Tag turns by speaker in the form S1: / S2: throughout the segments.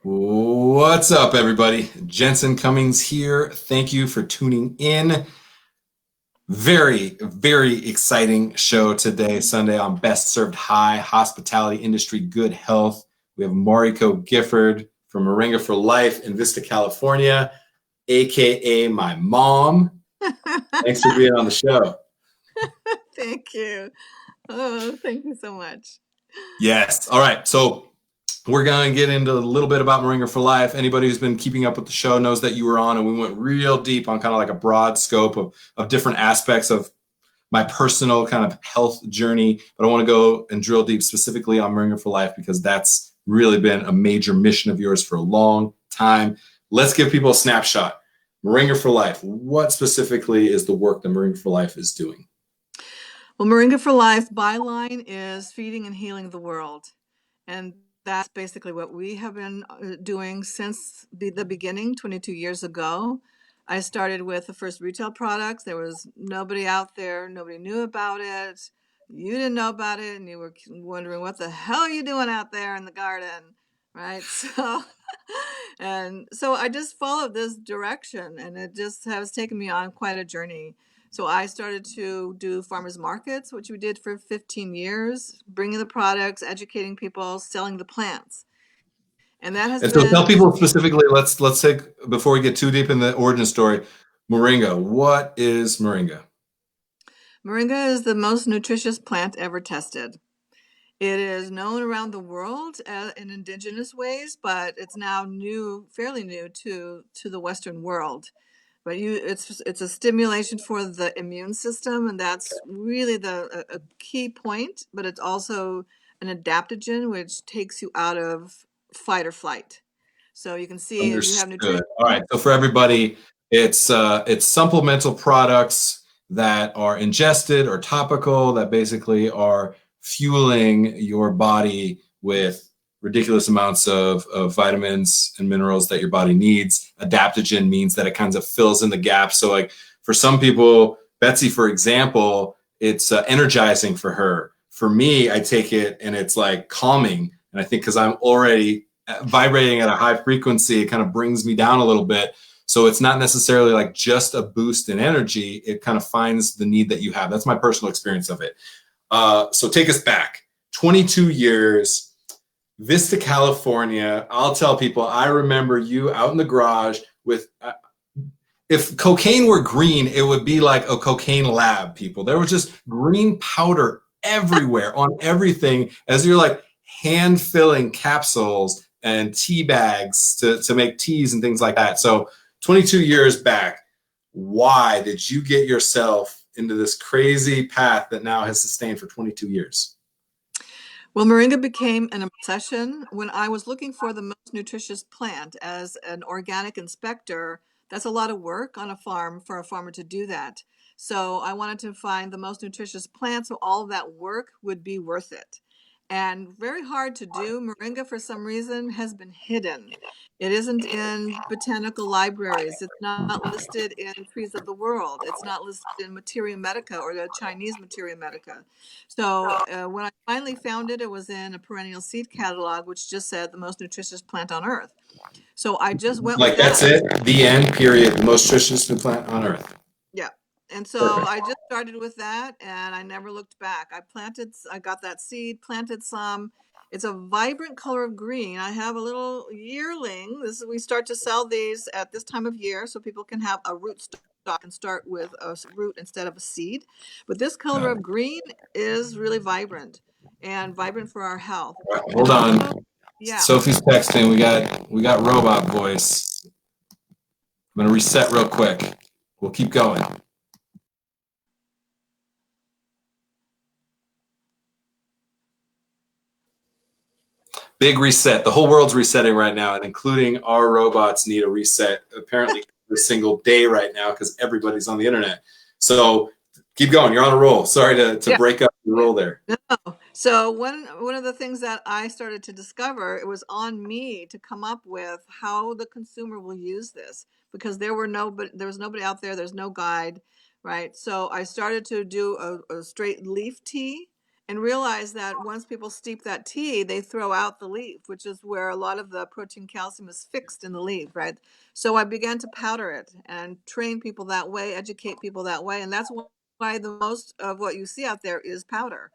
S1: What's up, everybody? Jensen Cummings here. Thank you for tuning in. Very, very exciting show today, Sunday on Best Served High, Hospitality Industry, Good Health. We have Mariko Gifford from Moringa for Life in Vista, California, aka my mom. Thanks for being on the show.
S2: Thank you. Oh, thank you so much.
S1: Yes. All right. So we're going to get into a little bit about Moringa for Life. Anybody who's been keeping up with the show knows that you were on, and we went real deep on kind of like a broad scope of different aspects of my personal kind of health journey. But I want to go and drill deep specifically on Moringa for Life because that's really been a major mission of yours for a long time. Let's give people a snapshot. Moringa for Life. What specifically is the work that Moringa for Life is doing?
S2: Well, Moringa for Life byline is feeding and healing the world. And that's basically what we have been doing since the beginning, 22 years ago. I started with the first retail products. There was nobody out there, nobody knew about it. You didn't know about it, and you were wondering what the hell are you doing out there in the garden, right? So I just followed this direction, and it just has taken me on quite a journey. So I started to do farmers markets, which we did for 15 years, bringing the products, educating people, selling the plants. And that has
S1: And so tell
S2: been,
S1: people specifically, let's take, before we get too deep in the origin story, Moringa. What is Moringa?
S2: Moringa is the most nutritious plant ever tested. It is known around the world in indigenous ways, but it's now new, fairly new to the Western world. But it's a stimulation for the immune system, and that's really a key point. But it's also an adaptogen, which takes you out of fight or flight. So you can see if you have
S1: Understood.
S2: nutrition.
S1: All right. So for everybody, it's supplemental products that are ingested or topical that basically are fueling your body with ridiculous amounts of vitamins and minerals that your body needs. Adaptogen means that it kind of fills in the gaps. So like for some people, Betsy, for example, it's energizing for her. For me, I take it and it's like calming. And I think because I'm already vibrating at a high frequency, it kind of brings me down a little bit. So it's not necessarily like just a boost in energy. It kind of finds the need that you have. That's my personal experience of it. So take us back 22 years, Vista, California. I'll tell people, I remember you out in the garage with, if cocaine were green, it would be like a cocaine lab, people. There was just green powder everywhere on everything as you're like hand filling capsules and tea bags to make teas and things like that. So 22 years back, why did you get yourself into this crazy path that now has sustained for 22 years?
S2: Well, moringa became an obsession when I was looking for the most nutritious plant as an organic inspector. That's a lot of work on a farm for a farmer to do that. So I wanted to find the most nutritious plant so all of that work would be worth it. And very hard to do. Moringa, for some reason, has been hidden. It isn't in botanical libraries. It's not listed in Trees of the World. It's not listed in Materia Medica or the Chinese Materia Medica. So when I finally found it, it was in a perennial seed catalog, which just said the most nutritious plant on earth. So I just went with
S1: Like that's
S2: that.
S1: it, the end, period. The most nutritious plant on earth.
S2: Yeah. And so
S1: Perfect.
S2: I just started with that and I never looked back. I got that seed, planted some. It's a vibrant color of green. I have a little yearling. We start to sell these at this time of year so people can have a root stock and start with a root instead of a seed. But this color of green is really vibrant and vibrant for our health.
S1: Right,
S2: And
S1: hold
S2: also,
S1: on.
S2: yeah.
S1: Sophie's texting. We got robot voice. I'm gonna reset real quick. We'll keep going. Big reset. The whole world's resetting right now, and including our robots need a reset apparently every single day right now because everybody's on the internet. So keep going. You're on a roll. Sorry to
S2: Yeah.
S1: break up the roll there.
S2: No. So one of the things that I started to discover, it was on me to come up with how the consumer will use this because there was nobody out there. There's no guide, right? So I started to do a straight leaf tea and realized that once people steep that tea, they throw out the leaf, which is where a lot of the protein calcium is fixed in the leaf, right? So I began to powder it and train people that way, educate people that way. And that's why the most of what you see out there is powder,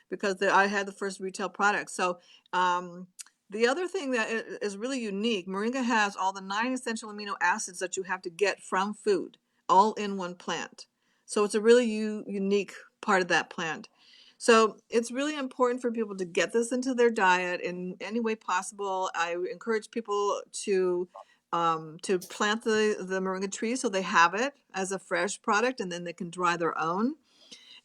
S2: because I had the first retail product. So um, the other thing that is really unique, Moringa has all the 9 essential amino acids that you have to get from food, all in one plant. So it's a really unique part of that plant. So it's really important for people to get this into their diet in any way possible. I encourage people to plant the moringa tree so they have it as a fresh product, and then they can dry their own.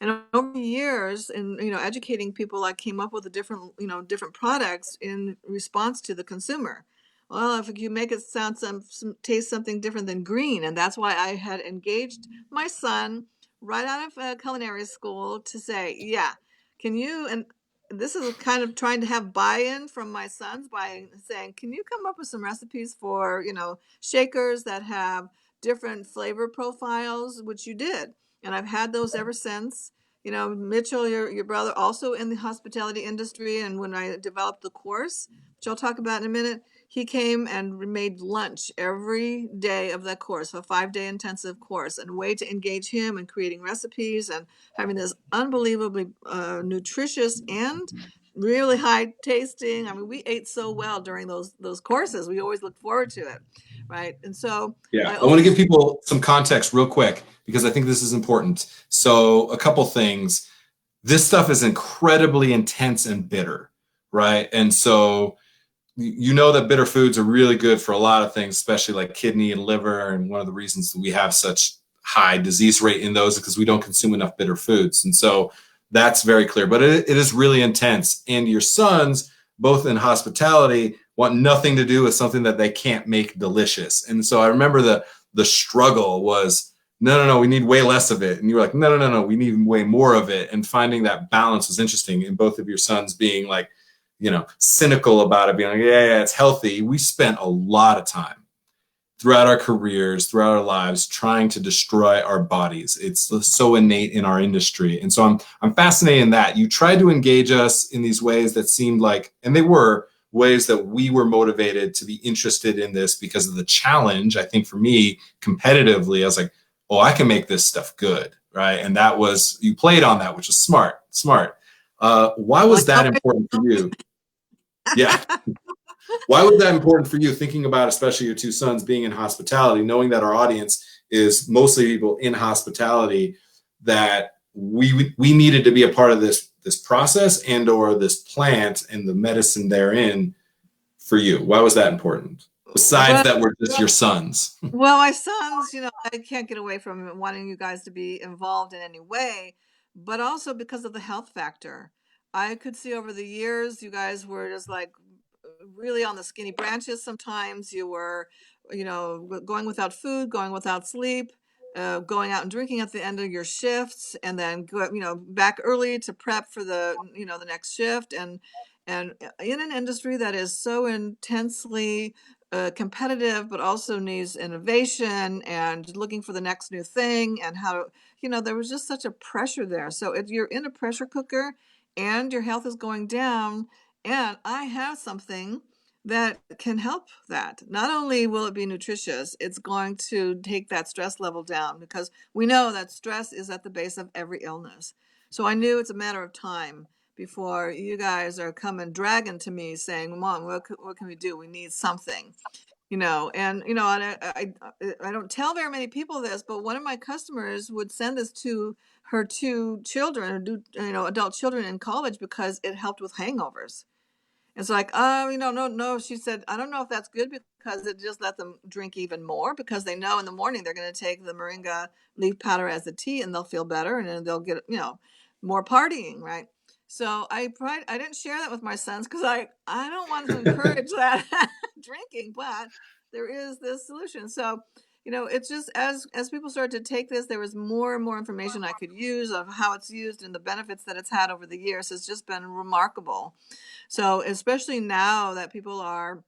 S2: And over the years, in educating people, I came up with a different products in response to the consumer. Well, if you make it sound taste something different than green, and that's why I had engaged my son right out of culinary school to say, yeah, can you? And this is kind of trying to have buy-in from my sons by saying, can you come up with some recipes for shakers that have different flavor profiles, which you did. And I've had those ever since. Mitchell, your brother, also in the hospitality industry. And when I developed the course, which I'll talk about in a minute, he came and made lunch every day of that course, a 5-day intensive course, and a way to engage him in creating recipes and having this unbelievably nutritious and really high tasting. I mean, we ate so well during those courses. We always looked forward to it, right? And so
S1: Yeah,
S2: I
S1: I want to give
S2: always
S1: people some context real quick because I think this is important. So, a couple things. This stuff is incredibly intense and bitter, right? And so, you know that bitter foods are really good for a lot of things, especially like kidney and liver. And one of the reasons that we have such high disease rate in those is because we don't consume enough bitter foods. And so, that's very clear. But it is really intense. And your sons, both in hospitality, want nothing to do with something that they can't make delicious. And so I remember the struggle was, no, we need way less of it. And you were like, no, we need way more of it. And finding that balance was interesting. And both of your sons being like, cynical about it, being like, yeah, it's healthy. We spent a lot of time throughout our careers, throughout our lives, trying to destroy our bodies. It's so innate in our industry. And so I'm fascinated in that. You tried to engage us in these ways that seemed like, and they were ways that we were motivated to be interested in this because of the challenge. I think for me, competitively, I was like, oh, I can make this stuff good, right? And that was, you played on that, which was smart. Why was that important for you? Yeah. Why was that important for you, thinking about especially your two sons being in hospitality, knowing that our audience is mostly people in hospitality, that we needed to be a part of this process and or this plant and the medicine therein for you? Why was that important? Besides
S2: well,
S1: that we're just your sons.
S2: well, my sons, I can't get away from wanting you guys to be involved in any way, but also because of the health factor. I could see over the years you guys were just like really on the skinny branches. Sometimes you were, going without food, going without sleep, going out and drinking at the end of your shifts, and then back early to prep for the next shift, and in an industry that is so intensely competitive, but also needs innovation and looking for the next new thing, and there was just such a pressure there. So if you're in a pressure cooker and your health is going down, and I have something that can help that. Not only will it be nutritious, it's going to take that stress level down, because we know that stress is at the base of every illness. So I knew it's a matter of time before you guys are coming dragging to me saying, Mom, what can we do? We need something. I don't tell very many people this, but one of my customers would send this to her two children, adult children in college, because it helped with hangovers. It's like, no. She said, I don't know if that's good, because it just let them drink even more, because they know in the morning they're going to take the moringa leaf powder as a tea and they'll feel better, and then they'll get, more partying, right? So I didn't share that with my sons, because I don't want to encourage that drinking, but there is this solution. So, it's just as people started to take this, there was more and more information I could use of how it's used, and the benefits that it's had over the years has just been remarkable. So especially now that people are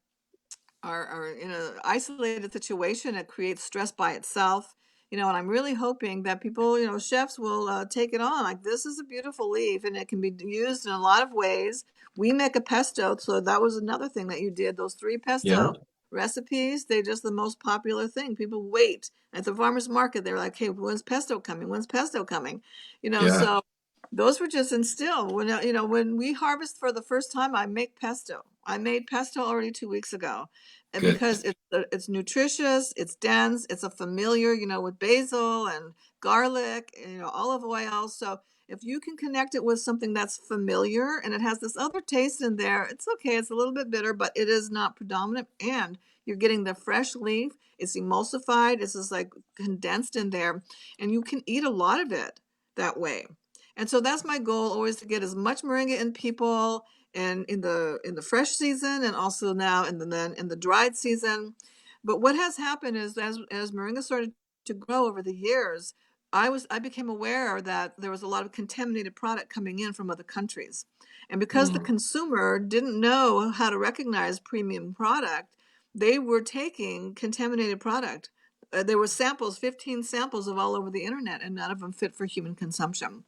S2: in an isolated situation, it creates stress by itself. And I'm really hoping that people, chefs will take it on. Like, this is a beautiful leaf and it can be used in a lot of ways. We make a pesto, so that was another thing that you did. Those three
S1: Yeah.
S2: pesto recipes, they just the most popular thing. People wait at the farmers market. They're like, hey, when's pesto coming? When's pesto coming?
S1: Yeah.
S2: So those were just instilled. When we harvest for the first time, I make pesto. I made pesto already 2 weeks ago, and
S1: Good.
S2: because it's nutritious, it's dense, it's a familiar, with basil and garlic, olive oil. So if you can connect it with something that's familiar and it has this other taste in there, it's okay. It's a little bit bitter, but it is not predominant, and you're getting the fresh leaf. It's emulsified. It's just like condensed in there, and you can eat a lot of it that way. And so that's my goal, always to get as much moringa in people, and in the fresh season, and also now in the dried season. But what has happened is, as moringa started to grow over the years, I became aware that there was a lot of contaminated product coming in from other countries. And because the
S1: Mm.
S2: consumer didn't know how to recognize premium product, they were taking contaminated product. There were samples, 15 samples of all over the internet, and none of them fit for human consumption.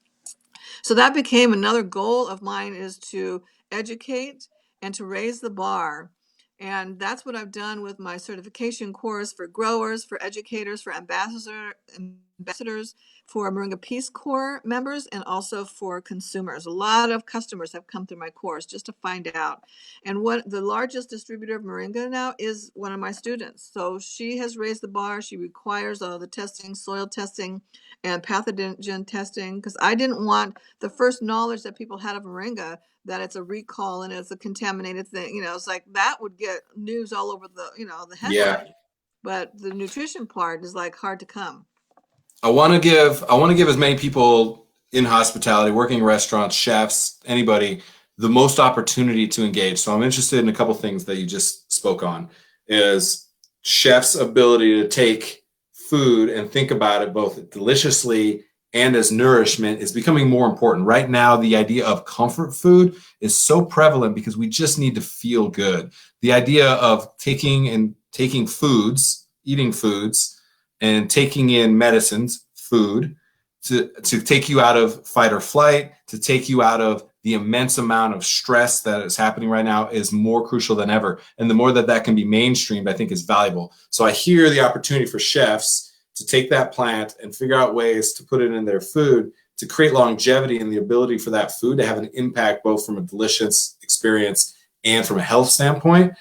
S2: So that became another goal of mine, is to educate and to raise the bar. And that's what I've done with my certification course for growers, for educators, for ambassadors, for Moringa Peace Corps members, and also for consumers. A lot of customers have come through my course just to find out. And what the largest distributor of Moringa now is one of my students. So she has raised the bar. She requires all the testing, soil testing, and pathogen testing, because I didn't want the first knowledge that people had of moringa, that it's a recall and it's a contaminated thing. It's like that would get news all over the
S1: Yeah.
S2: headline. But the nutrition part is like hard to come.
S1: I want to give as many people in hospitality, working in restaurants, chefs, anybody, the most opportunity to engage. So I'm interested in a couple things that you just spoke on, is chefs' ability to take food and think about it both deliciously and as nourishment is becoming more important. Right now, the idea of comfort food is so prevalent because we just need to feel good. The idea of taking foods, eating foods, and taking in medicines, food, to take you out of fight or flight, to take you out of the immense amount of stress that is happening right now, is more crucial than ever. And the more that that can be mainstreamed, I think is valuable. So I hear the opportunity for chefs to take that plant and figure out ways to put it in their food to create longevity and the ability for that food to have an impact both from a delicious experience and from a health standpoint.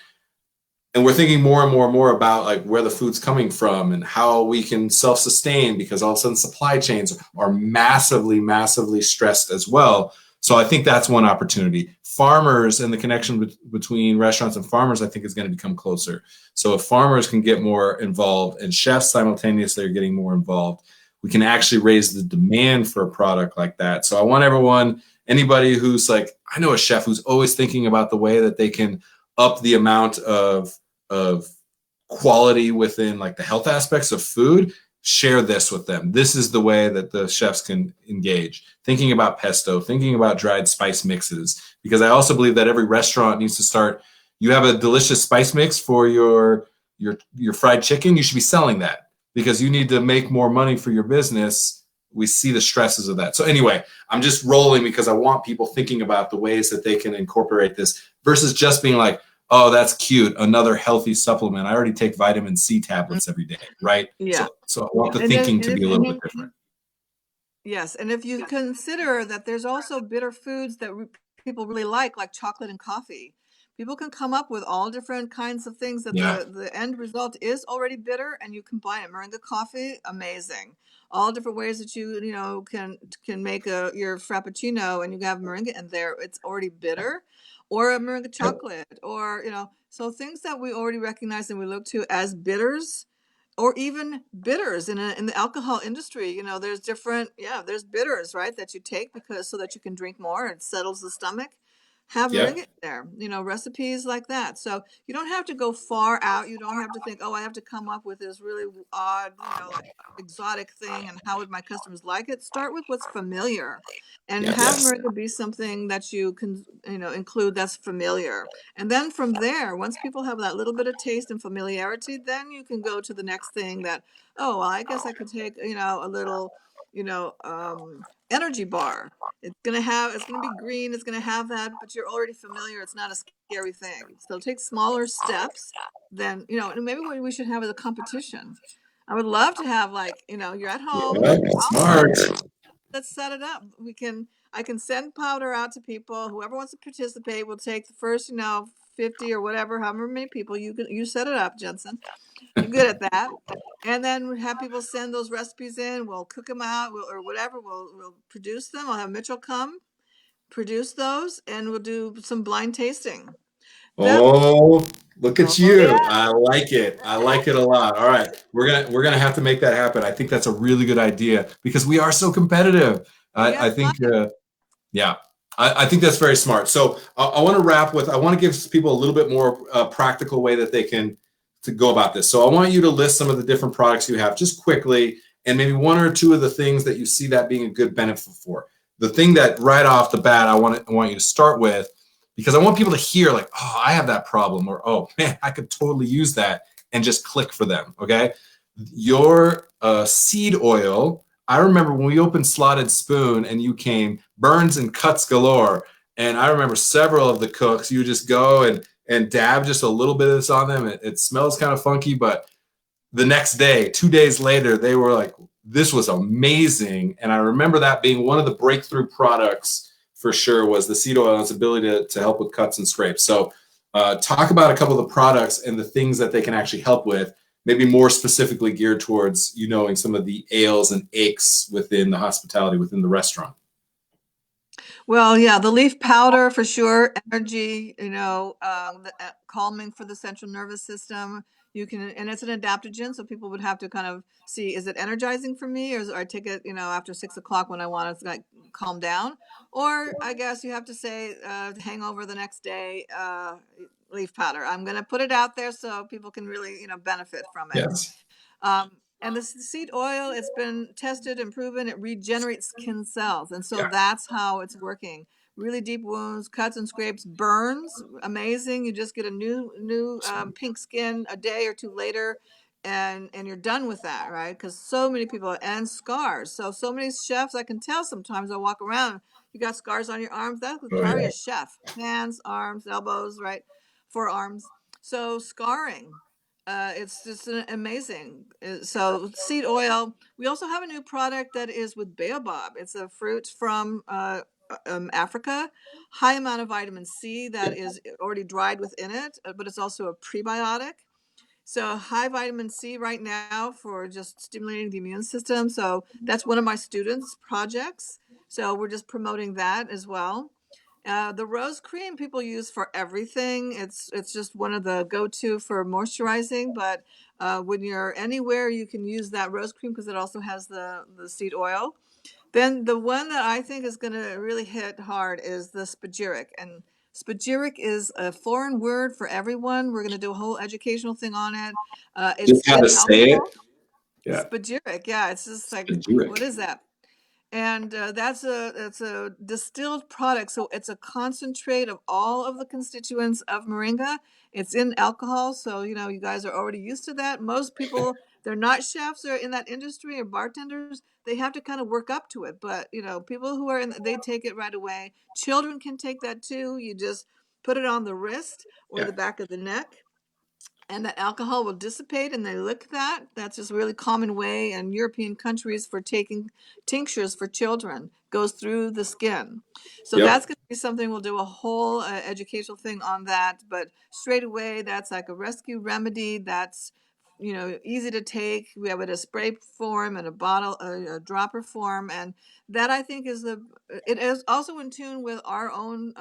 S1: And we're thinking more and more and more about like where the food's coming from and how we can self-sustain, because all of a sudden supply chains are massively, massively stressed as well. So I think that's one opportunity. Farmers and the connection between restaurants and farmers, I think, is going to become closer. So if farmers can get more involved and chefs simultaneously are getting more involved, we can actually raise the demand for a product like that. So I want everyone, anybody who's like, I know a chef who's always thinking about the way that they can up the amount of quality within like the health aspects of food, share this with them. This is the way that the chefs can engage, thinking about pesto, thinking about dried spice mixes, because I also believe that every restaurant needs to start. You have a delicious spice mix for your fried chicken, you should be selling that because you need to make more money for your business. We see the stresses of that. So anyway, I'm just rolling because I want people thinking about the ways that they can incorporate this versus just being like, oh, that's cute, another healthy supplement. I already take vitamin C tablets every day, right?
S2: Yeah.
S1: So I want the
S2: And then,
S1: thinking to be a little bit different.
S2: yes, and if you consider that there's also bitter foods that people really like chocolate and coffee. People can come up with all different kinds of things that
S1: Yeah.
S2: the end result is already bitter, and you combine it. Moringa coffee, amazing. All different ways that you can make your frappuccino, and you have moringa in there. It's already bitter, or a moringa
S1: Yep.
S2: chocolate, or so things that we already recognize and we look to as bitters, or even bitters in the alcohol industry. There's different, yeah, there's bitters, right, that you take because so that you can drink more, it settles the stomach. have
S1: Yeah.
S2: moringa in there, recipes like that. So you don't have to go far out. You don't have to think, oh, I have to come up with this really odd, like exotic thing. And how would my customers like it? Start with what's familiar and
S1: Yeah.
S2: have
S1: Yes.
S2: moringa be something that you can, include that's familiar. And then from there, once people have that little bit of taste and familiarity, then you can go to the next thing that, oh, well, I guess I could take, a little, energy bar. It's gonna be green, it's gonna have that, but you're already familiar, it's not a scary thing. So take smaller steps than, and maybe what we should have is a competition. I would love to have, like, you're at home,
S1: Yeah.
S2: I'll
S1: Smart.
S2: let's set it up. I can send powder out to people. Whoever wants to participate will take the first, 50 or whatever, however many people you set it up, Jensen. You're good at that. And then we have people send those recipes in. We'll cook them out, or whatever. We'll produce them. I'll have Mitchell come produce those, and we'll do some blind tasting. Then,
S1: Oh, look at
S2: oh
S1: you.
S2: yeah,
S1: I like it. I like it a lot. All right. We're gonna have to make that happen. I think that's a really good idea because we are so competitive. I
S2: yes,
S1: think yeah, I think that's very smart. So I want to wrap with, I want to give people a little bit more practical way that they can to go about this. So I want you to list some of the different products you have just quickly, and maybe one or two of the things that you see that being a good benefit for. The thing that right off the bat I want you to start with, because I want people to hear like, oh, I have that problem, or oh man, I could totally use that, and just click for them. Okay, your seed oil. I remember when we opened Slotted Spoon and you came, burns and cuts galore. And I remember several of the cooks, you just go and dab just a little bit of this on them. It smells kind of funky, but the next day, 2 days later, they were like, this was amazing. And I remember that being one of the breakthrough products for sure, was the seed oil and its ability to help with cuts and scrapes. So talk about a couple of the products and the things that they can actually help with, maybe more specifically geared towards you knowing some of the ails and aches within the hospitality, within the restaurant.
S2: well, yeah, the leaf powder for sure, energy, calming for the central nervous system. And it's an adaptogen, so people would have to kind of see, is it energizing for me, or I take it, after 6 o'clock when I want to like calm down, or I guess you have to say, hangover the next day, leaf powder. I'm going to put it out there so people can really, benefit from it.
S1: Yes.
S2: And the seed oil, it's been tested and proven it regenerates skin cells. And so
S1: Yeah.
S2: that's how it's working. Really deep wounds, cuts and scrapes, burns, amazing. You just get a new pink skin a day or two later, and you're done with that, right? Because so many people, and scars. So many chefs, I can tell sometimes I walk around, you got scars on your arms. That was
S1: Oh
S2: probably
S1: yeah.
S2: a chef. Hands, arms, elbows, right? Forearms. So scarring. It's just amazing. So seed oil. We also have a new product that is with baobab. It's a fruit from Africa. High amount of vitamin C that is already dried within it, but it's also a prebiotic. So high vitamin C right now for just stimulating the immune system. So that's one of my students' projects. So we're just promoting that as well. The rose cream people use for everything. It's just one of the go-to for moisturizing. But when you're anywhere, you can use that rose cream because it also has the seed oil. Then the one that I think is going to really hit hard is the spagyric. And spagyric is a foreign word for everyone. We're going to do a whole educational thing on it. It's
S1: Just how
S2: in
S1: to say it.
S2: alcohol.
S1: Yeah.
S2: Spagyric, yeah, it's just like, what
S1: Spagyric.
S2: is that? And that's a distilled product, so it's a concentrate of all of the constituents of moringa. It's in alcohol, so you guys are already used to that. Most people, they're not chefs or in that industry or bartenders. They have to kind of work up to it, but people who are in, they take it right away. Children can take that too. You just put it on the wrist or
S1: Yeah.
S2: the back of the neck, and that alcohol will dissipate and they lick that. That's just a really common way in European countries for taking tinctures for children, goes through the skin. So that's
S1: Yep.
S2: going to be something we'll do a whole educational thing on that. But straight away, that's like a rescue remedy. That's easy to take. We have it a spray form and a bottle, a dropper form, and that I think it is also in tune with our own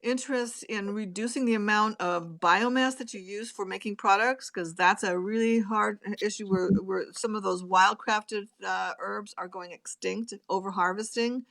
S2: interest in reducing the amount of biomass that you use for making products, because that's a really hard issue where some of those wildcrafted herbs are going extinct over harvesting.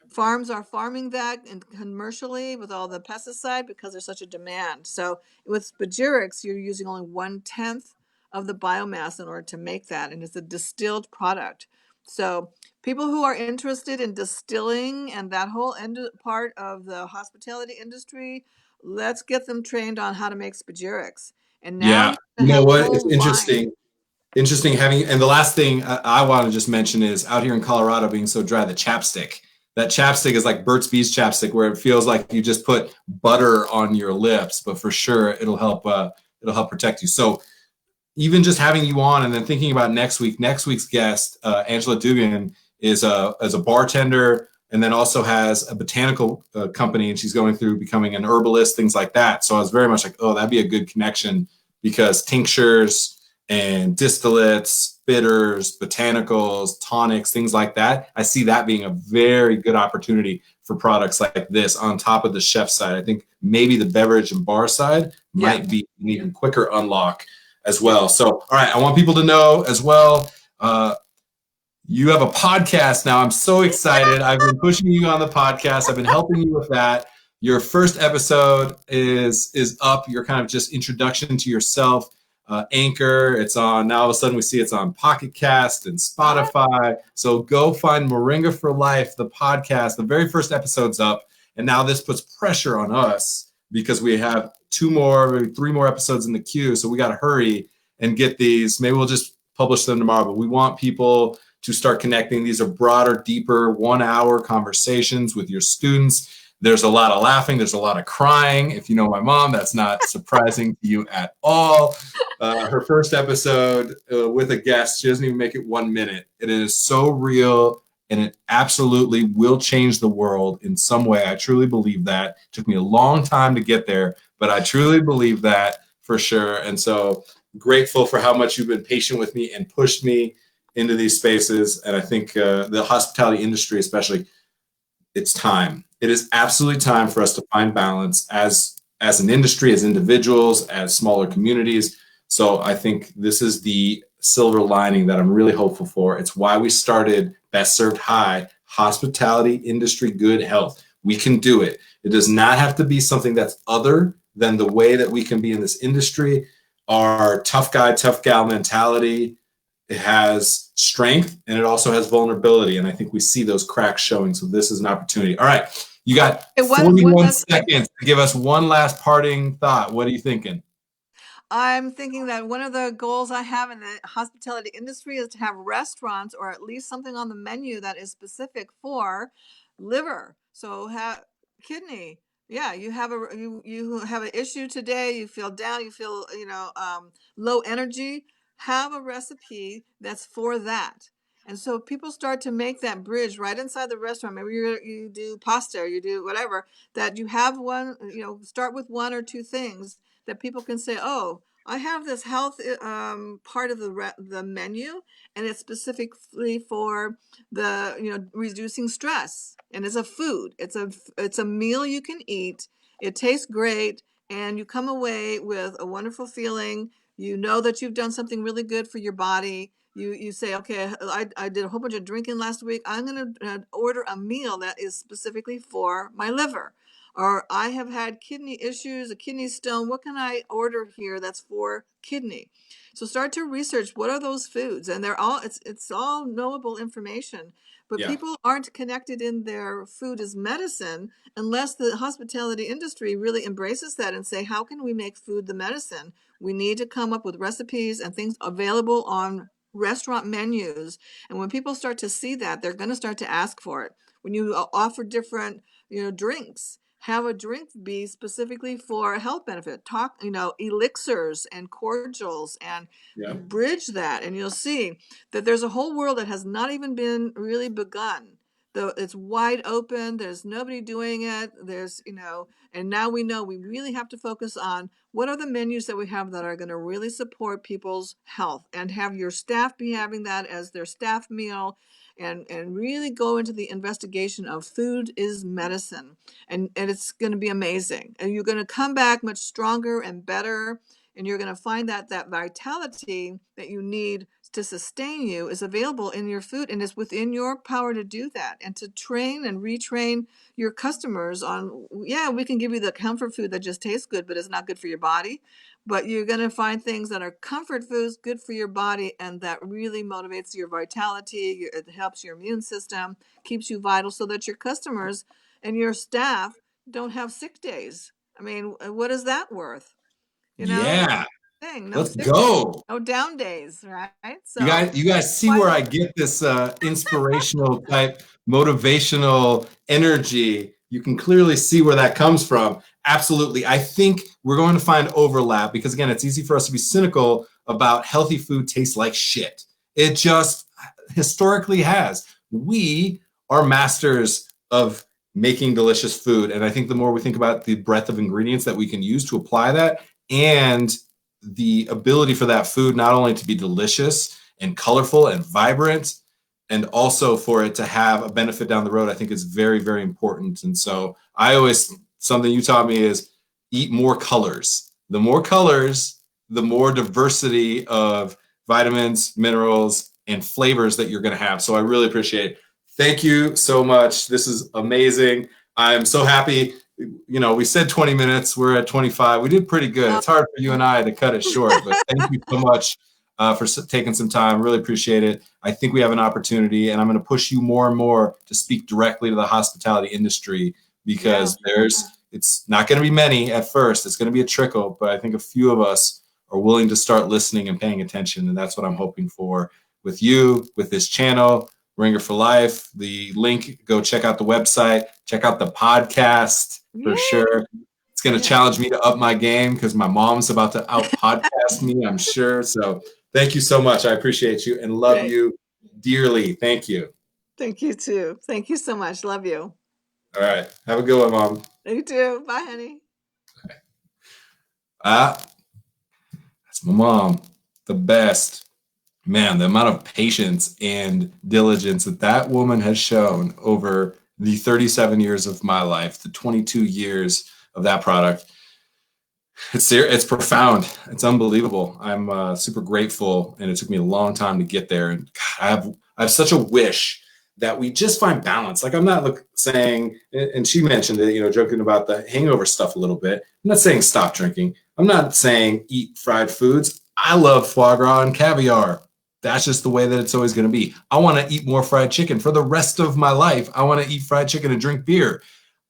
S2: farms are farming that and commercially with all the pesticide because there's such a demand. So with spagyrics, you're using only 1/10 of the biomass in order to make that, and it's a distilled product. So people who are interested in distilling and that whole part of the hospitality industry, let's get them trained on how to make spagyrics. And now
S1: Yeah.
S2: you can
S1: You know
S2: have a
S1: what? It's
S2: whole line.
S1: interesting having, and the last thing I want to just mention is out here in Colorado being so dry, the chapstick. That chapstick is like Burt's Bees chapstick, where it feels like you just put butter on your lips, but for sure it'll help protect you. So even just having you on and then thinking about next week's guest, Angela Dugan is a bartender and then also has a botanical company, and she's going through becoming an herbalist, things like that. So I was very much like, oh, that'd be a good connection because tinctures and distillates, bitters, botanicals, tonics, things like that. I see that being a very good opportunity for products like this on top of the chef side. I think maybe the beverage and bar side
S2: Yeah.
S1: might be an even quicker unlock as well. So, all right, I want people to know as well. You have a podcast now. I'm so excited. I've been pushing you on the podcast. I've been helping you with that. Your first episode is up. Your kind of just introduction to yourself. Anchor. It's on now. All of a sudden, we see it's on Pocket Cast and Spotify. So go find Moringa for Life, the podcast. The very first episode's up, and now this puts pressure on us because we have 2 more, maybe 3 more episodes in the queue. So we got to hurry and get these. Maybe we'll just publish them tomorrow. But we want people to start connecting. These are broader, deeper, 1-hour conversations with your students. There's a lot of laughing. There's a lot of crying. If you know my mom, that's not surprising to you at all. Her first episode with a guest, she doesn't even make it 1 minute. It is so real, and it absolutely will change the world in some way. I truly believe that. It took me a long time to get there, but I truly believe that for sure. And so grateful for how much you've been patient with me and pushed me into these spaces. And I think the hospitality industry, especially, it's time. It is absolutely time for us to find balance as an industry, as individuals, as smaller communities. So I think this is the silver lining that I'm really hopeful for. It's why we started Best Served High, Hospitality Industry Good Health. We can do it. It does not have to be something that's other than the way that we can be in this industry. Our tough guy, tough gal mentality, it has strength and it also has vulnerability. And I think we see those cracks showing. So this is an opportunity. All right. You got 41 seconds to give us one last parting thought. What are you thinking?
S2: I'm thinking that one of the goals I have in the hospitality industry is to have restaurants or at least something on the menu that is specific for liver. So have kidney. Yeah, you have an issue today, you feel down, you feel, low energy, have a recipe that's for that. And so people start to make that bridge right inside the restaurant. Maybe you do pasta or you do whatever, that you have one, start with 1 or 2 things that people can say, "Oh, I have this health part of the menu, and it's specifically for the reducing stress, and it's a food. It's a meal you can eat. It tastes great, and you come away with a wonderful feeling. You know that you've done something really good for your body." You say, okay, I did a whole bunch of drinking last week. I'm going to order a meal that is specifically for my liver. Or I have had kidney issues, a kidney stone. What can I order here that's for kidney? So start to research what are those foods, and it's all knowable information. But
S1: Yeah.
S2: people aren't connected in their food as medicine unless the hospitality industry really embraces that and say, how can we make food the medicine? We need to come up with recipes and things available on restaurant menus. And when people start to see that, they're going to start to ask for it. When you offer different, drinks, have a drink be specifically for a health benefit. Talk, elixirs and cordials and
S1: Yeah.
S2: bridge that. And you'll see that there's a whole world that has not even been really begun. Though it's wide open, there's nobody doing it. And now we know we really have to focus on what are the menus that we have that are going to really support people's health, and have your staff be having that as their staff meal, and really go into the investigation of food is medicine. And it's going to be amazing. And you're going to come back much stronger and better. And you're going to find that that vitality that you need to sustain you is available in your food, and it's within your power to do that and to train and retrain your customers on, yeah, we can give you the comfort food that just tastes good, but it's not good for your body. But you're going to find things that are comfort foods, good for your body, and that really motivates your vitality. It helps your immune system, keeps you vital, so that your customers and your staff don't have sick days. I mean, what is that worth? You know,
S1: Yeah,
S2: thing, no
S1: let's
S2: sick days,
S1: go.
S2: no down days, right?
S1: You
S2: So
S1: guys, you guys see
S2: why
S1: where I
S2: not?
S1: get this inspirational type, motivational energy. You can clearly see where that comes from. Absolutely. I think we're going to find overlap because, again, it's easy for us to be cynical about healthy food tastes like shit. It just historically has. We are masters of making delicious food. And I think the more we think about the breadth of ingredients that we can use to apply that, and the ability for that food not only to be delicious and colorful and vibrant, and also for it to have a benefit down the road, I think is very, very important. And so I always, something you taught me is eat more colors. The more colors, the more diversity of vitamins, minerals, and flavors that you're going to have. So I really appreciate it. Thank you so much. This is amazing. I'm so happy. You know, we said 20 minutes. We're at 25. We did pretty good. It's hard for you and I to cut it short, but thank you so much for taking some time. Really appreciate it. I think we have an opportunity, and I'm going to push you more and more to speak directly to the hospitality industry because it's not going to be many at first. It's going to be a trickle, but I think a few of us are willing to start listening and paying attention, and that's what I'm hoping for with you, with this channel, Moringa for Life. The link, go check out the website, check out the podcast for sure. It's going to challenge me to up my game because my mom's about to out podcast me, I'm sure. So thank you so much. I appreciate you and love you dearly. Thank you.
S2: Thank you too. Thank you so much. Love you.
S1: All right. Have a good one, Mom.
S2: You too. Bye, honey.
S1: That's my mom. The best. Man, the amount of patience and diligence that that woman has shown over the 37 years of my life, the 22 years of that product, it's profound. It's unbelievable. I'm super grateful, and it took me a long time to get there. And God, I have such a wish that we just find balance. Like I'm not saying, and she mentioned it, you know, joking about the hangover stuff a little bit. I'm not saying stop drinking. I'm not saying eat fried foods. I love foie gras and caviar. That's just the way that it's always going to be. I want to eat more fried chicken for the rest of my life. I want to eat fried chicken and drink beer.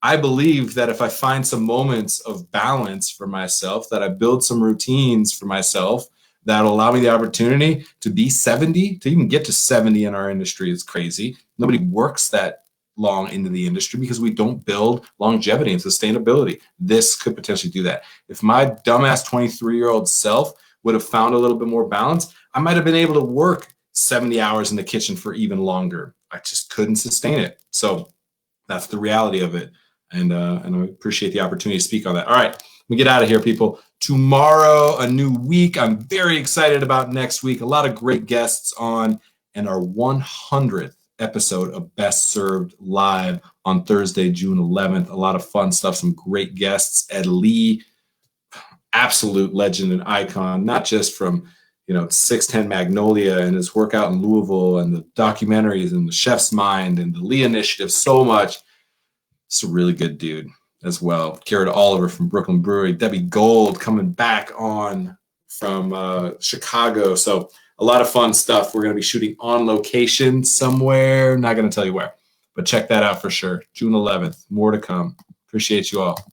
S1: I believe that if I find some moments of balance for myself, that I build some routines for myself that allow me the opportunity to be 70, to even get to 70 in our industry is crazy. Nobody works that long into the industry because we don't build longevity and sustainability. This could potentially do that. If my dumbass 23-year-old self would have found a little bit more balance, I might have been able to work 70 hours in the kitchen for even longer. I just couldn't sustain it. So that's the reality of it. And I appreciate the opportunity to speak on that. All right, let me get out of here, people. Tomorrow, a new week. I'm very excited about next week. A lot of great guests on, and our 100th episode of Best Served live on Thursday, June 11th. A lot of fun stuff, some great guests. Ed Lee, absolute legend and icon, not just from 610 Magnolia and his work out in Louisville and the documentaries and the Chef's Mind and the Lee Initiative, so much. It's a really good dude as well. Garrett Oliver from Brooklyn Brewery, Debbie Gold coming back on from Chicago. So a lot of fun stuff. We're going to be shooting on location somewhere. Not going to tell you where, but check that out for sure. June 11th. More to come. Appreciate you all.